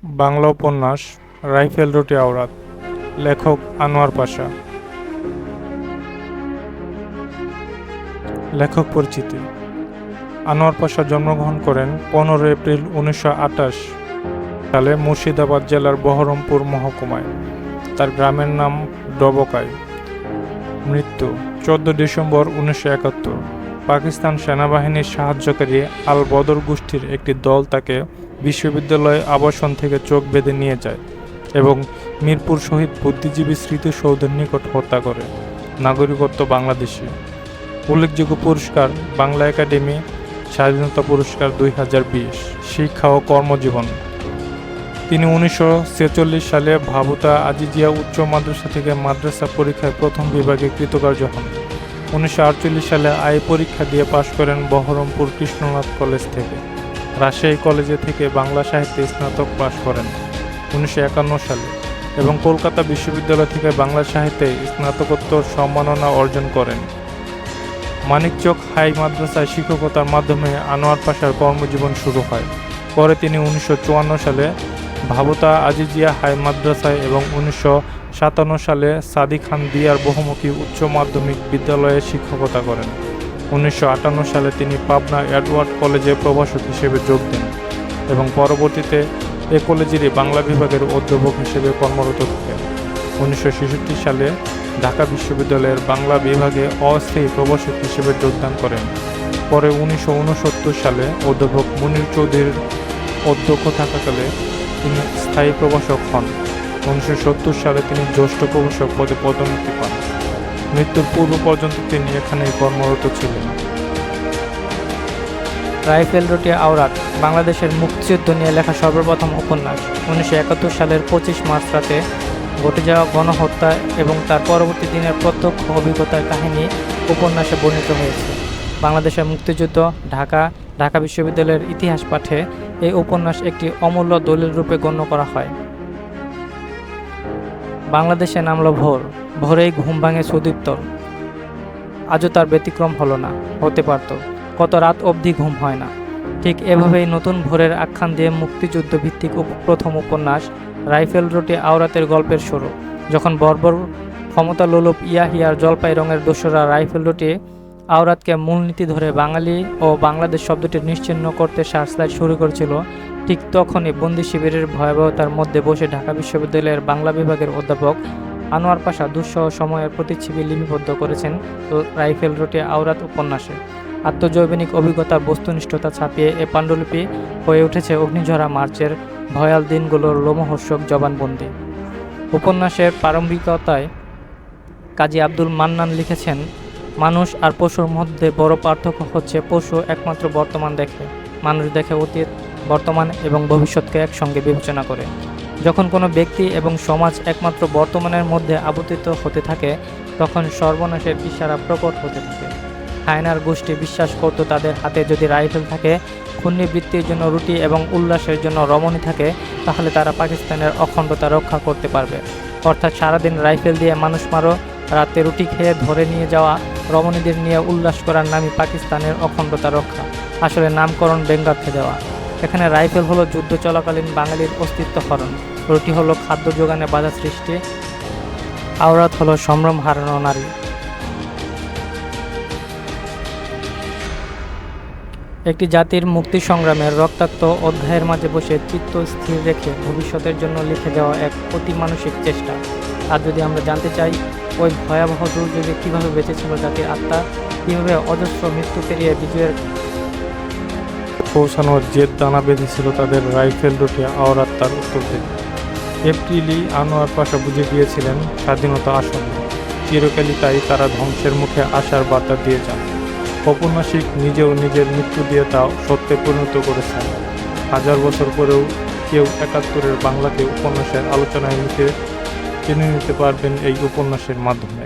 বাংলা উপন্যাস রাইফেল রুটি আওরাত। লেখক আনোয়ার পাশা। লেখক পরিচিতি। আনোয়ার পাশা জন্মগ্রহণ করেন 15 এপ্রিল 1928 সালে মুর্শিদাবাদ জেলার বহরমপুর মহকুমায়। তার গ্রামের নাম ডবকাই। মৃত্যু 14 ডিসেম্বর 1971। পাকিস্তান সেনাবাহিনীর সাহায্যকারী আল বদর গোষ্ঠীর একটি দল তাকে বিশ্ববিদ্যালয় আবাসন থেকে চোখ বেঁধে নিয়ে যায় এবং মিরপুর শহীদ বুদ্ধিজীবী স্মৃতিসৌধের নিকট হত্যা করে। নাগরিকত্ব বাংলাদেশি। উল্লেখযোগ্য পুরস্কার: বাংলা একাডেমি স্বাধীনতা পুরস্কার 2020। শিক্ষা ও কর্মজীবন: তিনি 1946 সালে ভাবুতা আজিজিয়া উচ্চ মাদ্রাসা থেকে মাদ্রাসা পরীক্ষায় প্রথম বিভাগে কৃতকার্য হন। 1948 সালে আইএ পরীক্ষা দিয়ে পাশ করেন বহরমপুর কৃষ্ণনাথ কলেজ থেকে। রাজশাহী কলেজে থেকে বাংলা সাহিত্যে স্নাতক পাশ করেন 1951 সালে এবং কলকাতা বিশ্ববিদ্যালয় থেকে বাংলা সাহিত্যে স্নাতকোত্তর সম্মাননা অর্জন করেন। মানিকচক হাই মাদ্রাসায় শিক্ষকতার মাধ্যমে আনোয়ার পাশার কর্মজীবন শুরু হয়। পরে তিনি 1954 সালে ভাবুতা আজিজিয়া হাই মাদ্রাসায় এবং 1957 সালে সাদি খান দিয়ার বহুমুখী উচ্চ মাধ্যমিক বিদ্যালয়ে শিক্ষকতা করেন। 1958 সালে তিনি পাবনা এডওয়ার্ড কলেজে প্রভাষক হিসেবে যোগ দেন এবং পরবর্তীতে এ কলেজেরই বাংলা বিভাগের অধ্যাপক হিসেবে কর্মরত থাকেন। 1966 সালে ঢাকা বিশ্ববিদ্যালয়ের বাংলা বিভাগে অস্থায়ী প্রভাষক হিসেবে যোগদান করেন। পরে 1969 সালে অধ্যাপক মুনির চৌধুরীর অধ্যক্ষ থাকাকালে তিনি স্থায়ী প্রভাষক হন। 1970 সালে তিনি জ্যেষ্ঠ প্রভাষক পদে পদোন্নতি পান। মৃত্যুর পূর্ব পর্যন্ত তিনি এখানেই কর্মরত ছিলেন। রাইফেল রুটি আওরাত বাংলাদেশের মুক্তিযুদ্ধ নিয়ে লেখা সর্বপ্রথম উপন্যাস। 1971 সালের 25 মার্চ রাতে ঘটে যাওয়া গণহত্যা এবং তার পরবর্তী দিনের প্রত্যক্ষ অভিজ্ঞতার কাহিনী উপন্যাসে বর্ণিত হয়েছে। বাংলাদেশের মুক্তিযুদ্ধ, ঢাকা বিশ্ববিদ্যালয়ের ইতিহাস পাঠে এই উপন্যাস একটি অমূল্য দলিল রূপে গণ্য করা হয়। বাংলাদেশে নামলো ভোর, ভোরেই ঘুম ভাঙে সুদীপ্তর। আজও তার ব্যতিক্রম হলো না, হতে পারত। কত রাত অবধি ঘুম হয় না। ঠিক এভাবেই নতুন ভোরের আখ্যান দিয়ে মুক্তিযুদ্ধ ভিত্তিক প্রথম উপন্যাস রাইফেল রুটি আওরাতের গল্পের শুরু। যখন বর্বর ক্ষমতালোলুপ ইয়াহিয়ার জলপাই রঙের দোসরা রাইফেল রুটি আওরাতকে মূলনীতি ধরে বাঙালি ও বাংলাদেশ শব্দটি নিশ্চিহ্ন করতে সার্চলাইট শুরু করেছিল, ঠিক তখনই বন্দি শিবিরের ভয়াবহতার মধ্যে বসে ঢাকা বিশ্ববিদ্যালয়ের বাংলা বিভাগের অধ্যাপক আনোয়ার পাশা দুঃসহ সময়ের প্রতিচ্ছবি লিপিবদ্ধ করেছেন রাইফেল রুটি আওরাত উপন্যাসে। আত্মজৈবনিক অভিজ্ঞতার বস্তুনিষ্ঠতা ছাপিয়ে এ পাণ্ডুলিপি হয়ে উঠেছে অগ্নিঝরা মার্চের ভয়াল দিনগুলোর লোমহর্ষক জবানবন্দি। উপন্যাসের প্রারম্ভিকতায় কাজী আব্দুল মান্নান লিখেছেন, মানুষ আর পশুর মধ্যে বড় পার্থক্য হচ্ছে পশু একমাত্র বর্তমান দেখে, মানুষ দেখে অতীত, বর্তমান এবং ভবিষ্যৎকে একসঙ্গে বিবেচনা করে। যখন কোনো ব্যক্তি এবং সমাজ একমাত্র বর্তমানের মধ্যে আবর্তিত হতে থাকে তখন সর্বনাশের ইশারা প্রকট হতে থাকে। হায়নার গোষ্ঠী বিশ্বাস করত তাদের হাতে যদি রাইফেল থাকে, খুন্নি বৃত্তির জন্য রুটি এবং উল্লাসের জন্য রমণী থাকে, তাহলে তারা পাকিস্তানের অখণ্ডতা রক্ষা করতে পারবে। অর্থাৎ সারাদিন রাইফেল দিয়ে মানুষ মারো, রাতে রুটি খেয়ে ধরে নিয়ে যাওয়া রমণীদের নিয়ে উল্লাস করার নামই পাকিস্তানের অখণ্ডতা রক্ষা। আসলে নামকরণ ব্যঙ্গার্থে দেওয়া। এখানে রাইফেল হলো যুদ্ধ চলাকালীন বাঙালির অস্তিত্ব হরণ, রুটি হলো খাদ্য যোগানে বাধা সৃষ্টি, আওরাত হলো সম্ভ্রম হারানো নারী। একটি জাতির মুক্তি সংগ্রামের রক্তাক্ত অধ্যায়ের মাঝে বসে চিত্ত স্থির রেখে ভবিষ্যতের জন্য লিখে দেওয়া এক অতি মানসিক চেষ্টা। আর যদি আমরা জানতে চাই ওই ভয়াবহ দুর্যোগে কীভাবে বেঁচেছিল জাতির আত্মা, কীভাবে অজস্র মৃত্যু পেরিয়ে বিজয়ের পৌঁছানোর জেদ দানা বেঁধেছিল তাদের, রাইফেল রুটি আওরাত তার উত্তর দেবে। এপ্রিলই আনোয়ার পাশা বুঝে গিয়েছিলেন স্বাধীনতা আসন্ন, চিরকালই তাই তারা ধ্বংসের মুখে আসার বার্তা দিয়ে যান। ঔপন্যাসিক নিজেও নিজের মৃত্যু দিয়ে তা সত্যে পরিণত করেছেন। 1000 বছর পরেও কেউ 71-এর বাংলাকে উপন্যাসের আলোচনায় টেনে নিতে পারবেন এই উপন্যাসের মাধ্যমে।